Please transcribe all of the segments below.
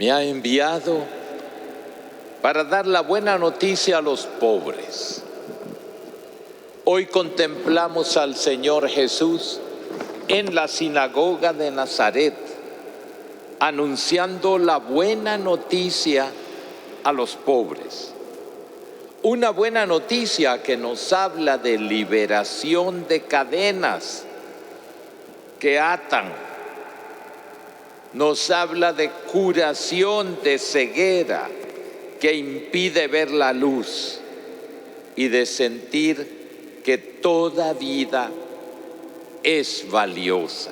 me ha enviado para dar la buena noticia a los pobres. Hoy contemplamos al Señor Jesús en la sinagoga de Nazaret, anunciando la buena noticia a los pobres. Una buena noticia que nos habla de liberación de cadenas que atan, nos habla de curación de ceguera que impide ver la luz y de sentir que toda vida es valiosa.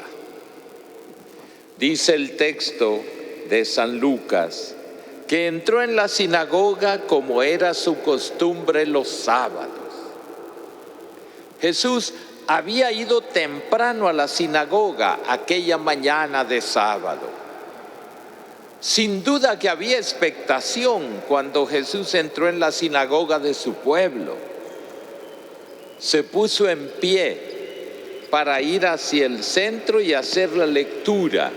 Dice el texto de San Lucas que entró en la sinagoga como era su costumbre los sábados. Jesús había ido temprano a la sinagoga aquella mañana de sábado. Sin duda que había expectación cuando Jesús entró en la sinagoga de su pueblo. Se puso en pie para ir hacia el centro y hacer la lectura.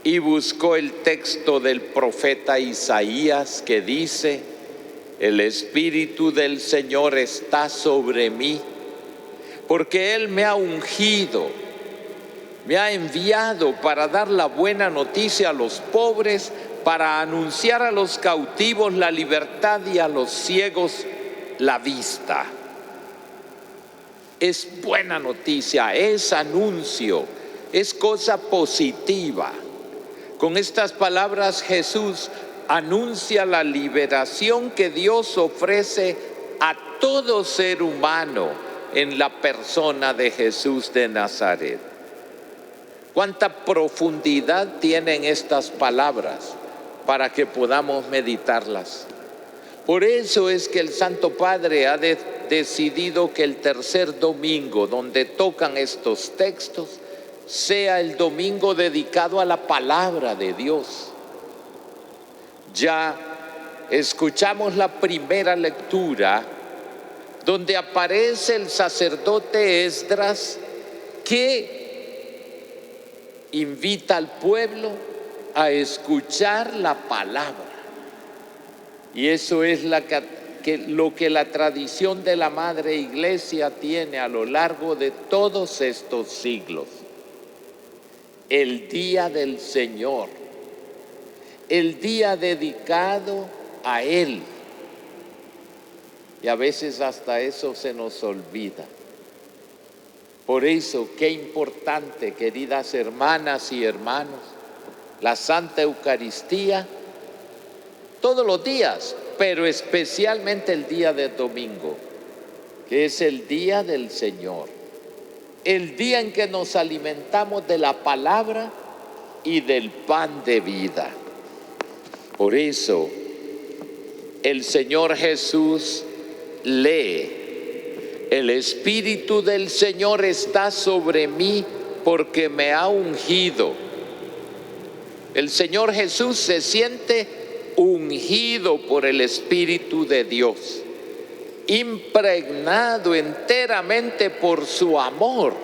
Y buscó el texto del profeta Isaías que dice: el Espíritu del Señor está sobre mí, porque Él me ha ungido, me ha enviado para dar la buena noticia a los pobres, para anunciar a los cautivos la libertad y a los ciegos la vista. Es buena noticia, es anuncio, es cosa positiva. Con estas palabras Jesús anuncia la liberación que Dios ofrece a todo ser humano en la persona de Jesús de Nazaret. ¿Cuánta profundidad tienen estas palabras para que podamos meditarlas? Por eso es que el Santo Padre ha decidido que el tercer domingo donde tocan estos textos sea el domingo dedicado a la palabra de Dios. Ya escuchamos la primera lectura donde aparece el sacerdote Esdras que invita al pueblo a escuchar la palabra. Y eso es lo que la tradición de la Madre Iglesia tiene a lo largo de todos estos siglos. El día del Señor, el día dedicado a Él. Y a veces hasta eso se nos olvida. Por eso, qué importante, queridas hermanas y hermanos, la Santa Eucaristía todos los días, pero especialmente el día de domingo, que es el día del Señor. El día en que nos alimentamos de la palabra y del pan de vida. Por eso, el Señor Jesús lee: el Espíritu del Señor está sobre mí porque me ha ungido. El Señor Jesús se siente ungido por el Espíritu de Dios, impregnado enteramente por su amor.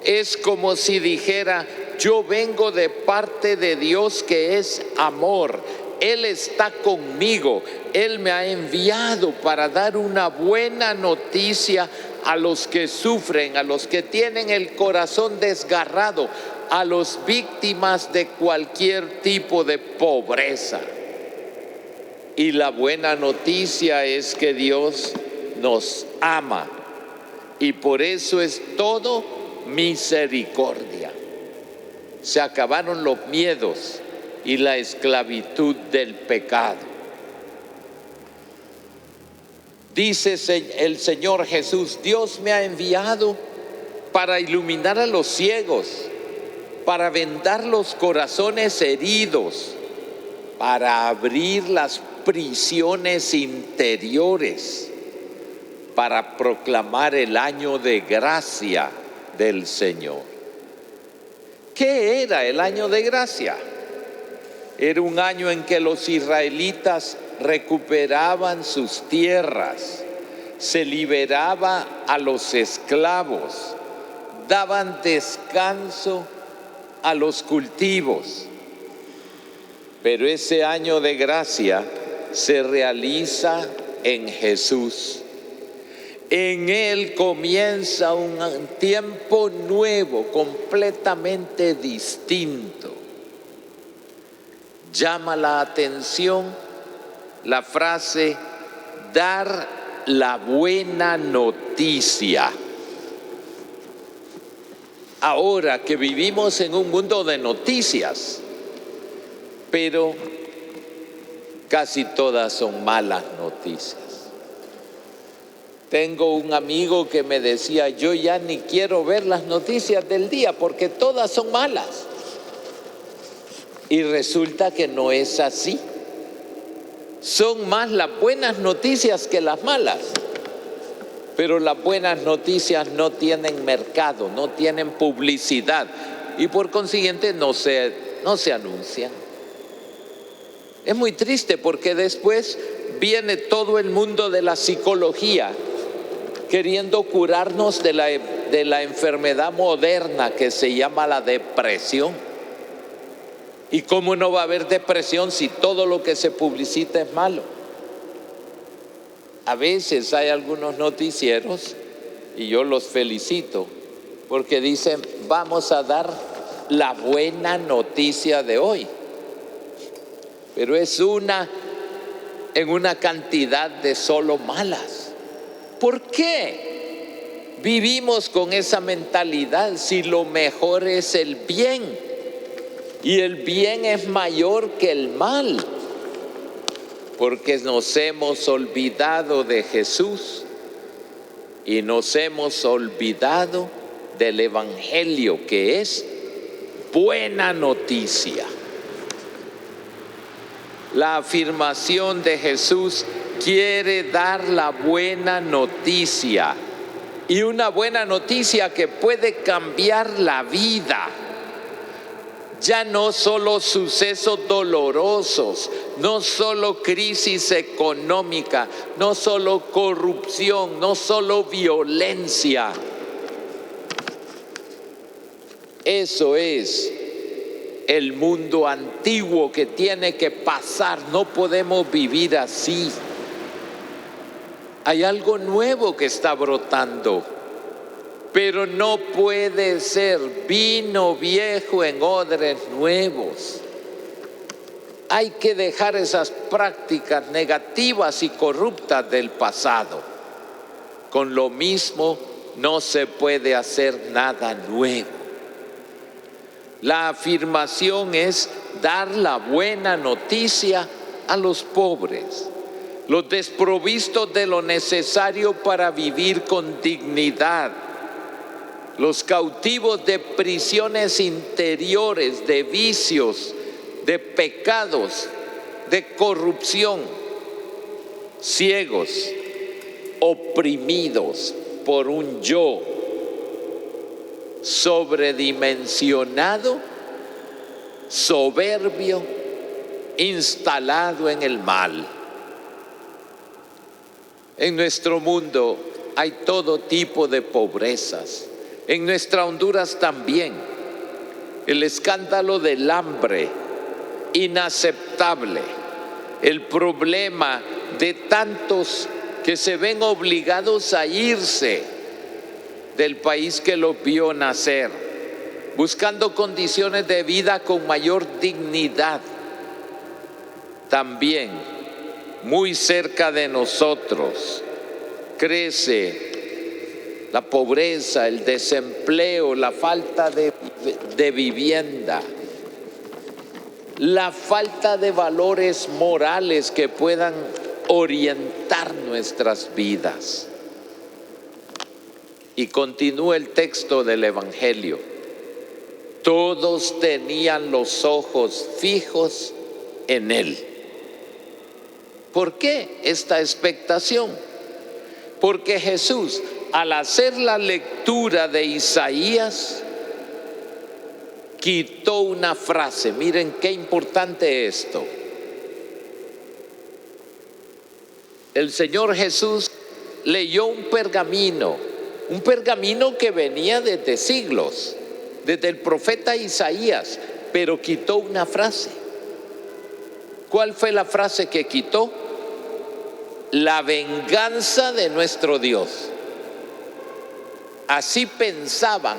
Es como si dijera: yo vengo de parte de Dios que es amor. Él está conmigo, Él me ha enviado para dar una buena noticia a los que sufren, a los que tienen el corazón desgarrado, a las víctimas de cualquier tipo de pobreza. Y la buena noticia es que Dios nos ama y por eso es todo misericordia. Se acabaron los miedos y la esclavitud del pecado. Dice el Señor Jesús: Dios me ha enviado para iluminar a los ciegos, para vendar los corazones heridos, para abrir las prisiones interiores, para proclamar el año de gracia del Señor. ¿Qué era el año de gracia? Era un año en que los israelitas recuperaban sus tierras, se liberaba a los esclavos, daban descanso a los cultivos. Pero ese año de gracia se realiza en Jesús. En Él comienza un tiempo nuevo, completamente distinto. Llama la atención la frase dar la buena noticia. Ahora que vivimos en un mundo de noticias, pero casi todas son malas noticias. Tengo un amigo que me decía, yo ya ni quiero ver las noticias del día porque todas son malas. Y resulta que no es así. Son más las buenas noticias que las malas. Pero las buenas noticias no tienen mercado, no tienen publicidad y por consiguiente no se anuncian. Es muy triste porque después viene todo el mundo de la psicología queriendo curarnos de la enfermedad moderna que se llama la depresión. ¿Y cómo no va a haber depresión si todo lo que se publicita es malo? A veces hay algunos noticieros, y yo los felicito, porque dicen, vamos a dar la buena noticia de hoy. Pero es en una cantidad de solo malas. ¿Por qué vivimos con esa mentalidad si lo mejor es el bien? Y el bien es mayor que el mal. Porque nos hemos olvidado de Jesús y nos hemos olvidado del Evangelio, que es buena noticia. La afirmación de Jesús quiere dar la buena noticia, y una buena noticia que puede cambiar la vida. Ya no solo sucesos dolorosos, no solo crisis económica, no solo corrupción, no solo violencia. Eso es el mundo antiguo que tiene que pasar. No podemos vivir así. Hay algo nuevo que está brotando. Pero no puede ser vino viejo en odres nuevos. Hay que dejar esas prácticas negativas y corruptas del pasado. Con lo mismo no se puede hacer nada nuevo. La afirmación es dar la buena noticia a los pobres, los desprovistos de lo necesario para vivir con dignidad, los cautivos de prisiones interiores, de vicios, de pecados, de corrupción, ciegos, oprimidos por un yo sobredimensionado, soberbio, instalado en el mal. En nuestro mundo hay todo tipo de pobrezas. En nuestra Honduras también. El escándalo del hambre, inaceptable. El problema de tantos que se ven obligados a irse del país que los vio nacer, buscando condiciones de vida con mayor dignidad. También, muy cerca de nosotros, crece la pobreza, el desempleo, la falta de vivienda, la falta de valores morales que puedan orientar nuestras vidas. Y continúa el texto del Evangelio. Todos tenían los ojos fijos en Él. ¿Por qué esta expectación? Porque Jesús, al hacer la lectura de Isaías, quitó una frase. Miren qué importante esto. El Señor Jesús leyó un pergamino que venía desde siglos, desde el profeta Isaías, pero quitó una frase. ¿Cuál fue la frase que quitó? La venganza de nuestro Dios. Así pensaban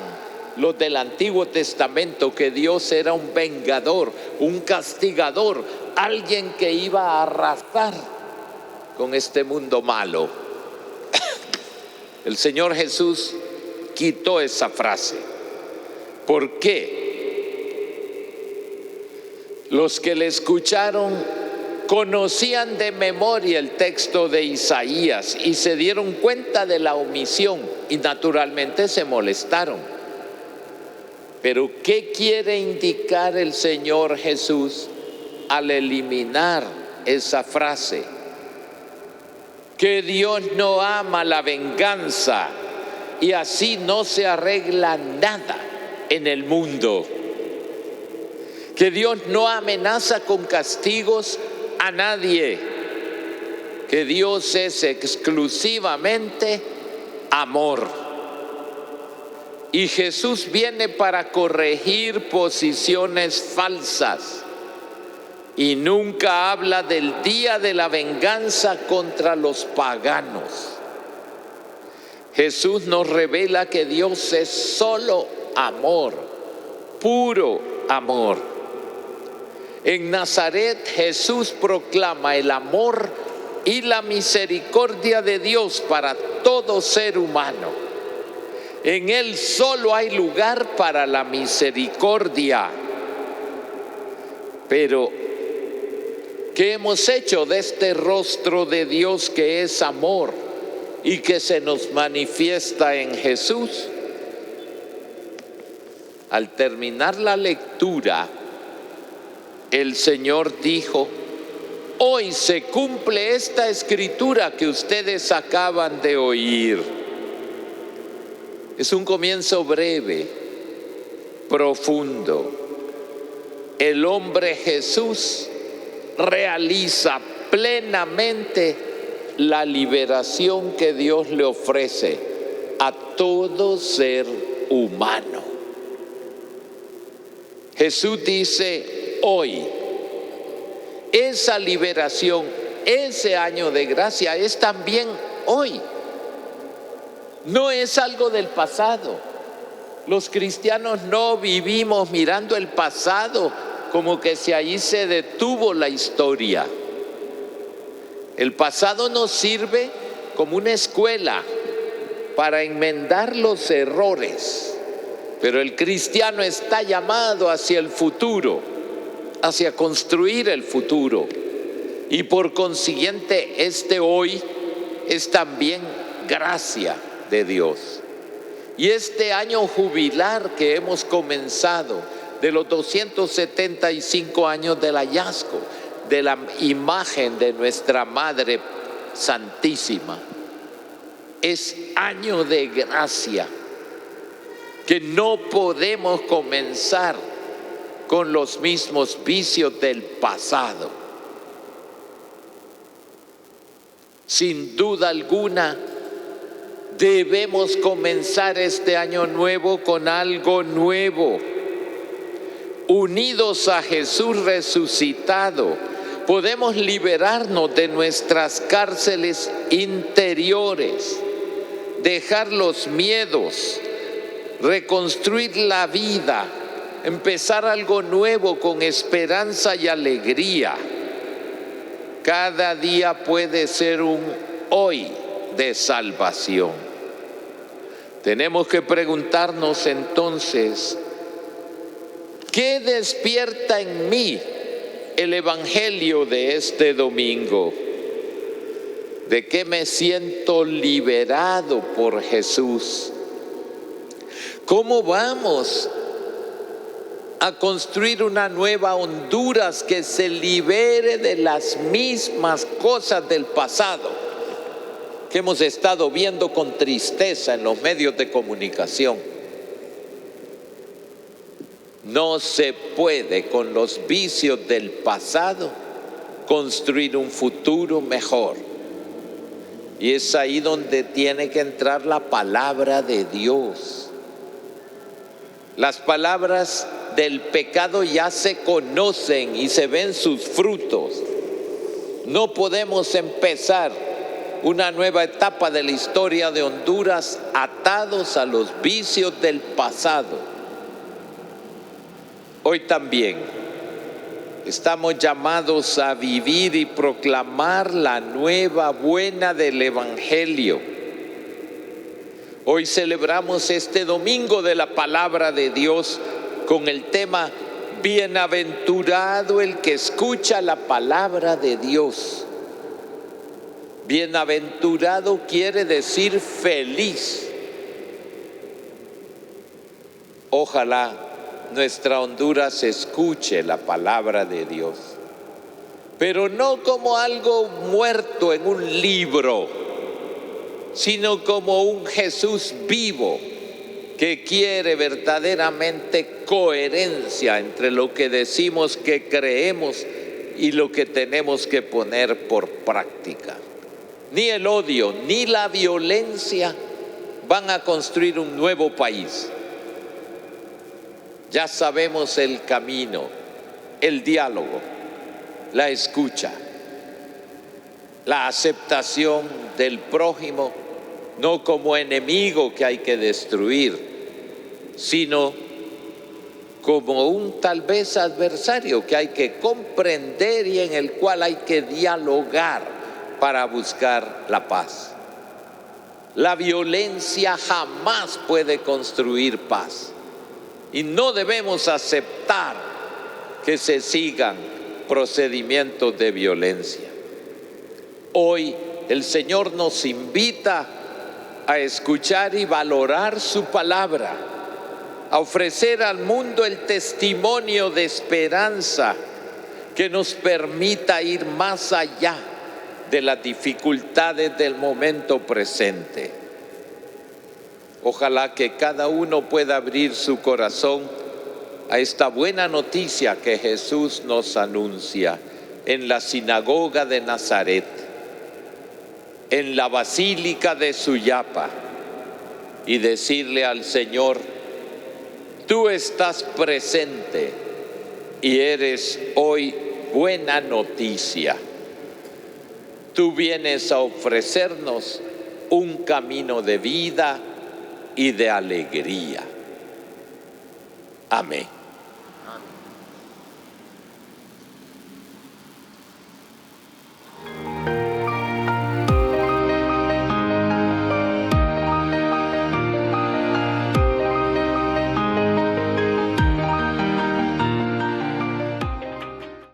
los del Antiguo Testamento, que Dios era un vengador, un castigador, alguien que iba a arrasar con este mundo malo. El Señor Jesús quitó esa frase. ¿Por qué? Los que le escucharon conocían de memoria el texto de Isaías y se dieron cuenta de la omisión y naturalmente se molestaron. Pero ¿qué quiere indicar el Señor Jesús al eliminar esa frase? Que Dios no ama la venganza y así no se arregla nada en el mundo. Que Dios no amenaza con castigos a nadie, que Dios es exclusivamente amor. Y Jesús viene para corregir posiciones falsas y nunca habla del día de la venganza contra los paganos. Jesús nos revela que Dios es solo amor, puro amor. En Nazaret Jesús proclama el amor y la misericordia de Dios para todo ser humano. En Él solo hay lugar para la misericordia. Pero, ¿qué hemos hecho de este rostro de Dios que es amor y que se nos manifiesta en Jesús? Al terminar la lectura, el Señor dijo: hoy se cumple esta escritura que ustedes acaban de oír. Es un comienzo breve, profundo. El hombre Jesús realiza plenamente la liberación que Dios le ofrece a todo ser humano. Jesús dice: hoy, esa liberación, ese año de gracia es también hoy. No es algo del pasado. Los cristianos no vivimos mirando el pasado como que si allí se detuvo la historia. El pasado nos sirve como una escuela para enmendar los errores, pero el cristiano está llamado hacia el futuro, hacia construir el futuro, y por consiguiente este hoy es también gracia de Dios. Y este año jubilar que hemos comenzado, de los 275 años del hallazgo de la imagen de nuestra Madre Santísima, es año de gracia, que no podemos comenzar con los mismos vicios del pasado. Sin duda alguna, debemos comenzar este año nuevo con algo nuevo. Unidos a Jesús resucitado, podemos liberarnos de nuestras cárceles interiores, dejar los miedos, reconstruir la vida, empezar algo nuevo con esperanza y alegría. Cada día puede ser un hoy de salvación. Tenemos que preguntarnos entonces, ¿qué despierta en mí el evangelio de este domingo? ¿De qué me siento liberado por Jesús? ¿Cómo vamos a construir una nueva Honduras que se libere de las mismas cosas del pasado que hemos estado viendo con tristeza en los medios de comunicación? No se puede con los vicios del pasado construir un futuro mejor. Y es ahí donde tiene que entrar la palabra de Dios. Las palabras del pecado ya se conocen y se ven sus frutos. No podemos empezar una nueva etapa de la historia de Honduras atados a los vicios del pasado. Hoy también estamos llamados a vivir y proclamar la nueva buena del Evangelio. Hoy celebramos este domingo de la palabra de Dios con el tema Bienaventurado el que escucha la palabra de Dios. Bienaventurado quiere decir feliz. Ojalá nuestra Honduras escuche la palabra de Dios, pero no como algo muerto en un libro, sino como un Jesús vivo que quiere verdaderamente coherencia entre lo que decimos que creemos y lo que tenemos que poner por práctica. Ni el odio ni la violencia van a construir un nuevo país. Ya sabemos el camino, el diálogo, la escucha, la aceptación del prójimo, no como enemigo que hay que destruir, sino como un tal vez adversario que hay que comprender y en el cual hay que dialogar para buscar la paz. La violencia jamás puede construir paz y no debemos aceptar que se sigan procedimientos de violencia. Hoy el Señor nos invita a escuchar y valorar su palabra, a ofrecer al mundo el testimonio de esperanza que nos permita ir más allá de las dificultades del momento presente. Ojalá que cada uno pueda abrir su corazón a esta buena noticia que Jesús nos anuncia en la sinagoga de Nazaret, en la basílica de Suyapa, y decirle al Señor: tú estás presente y eres hoy buena noticia. Tú vienes a ofrecernos un camino de vida y de alegría. Amén.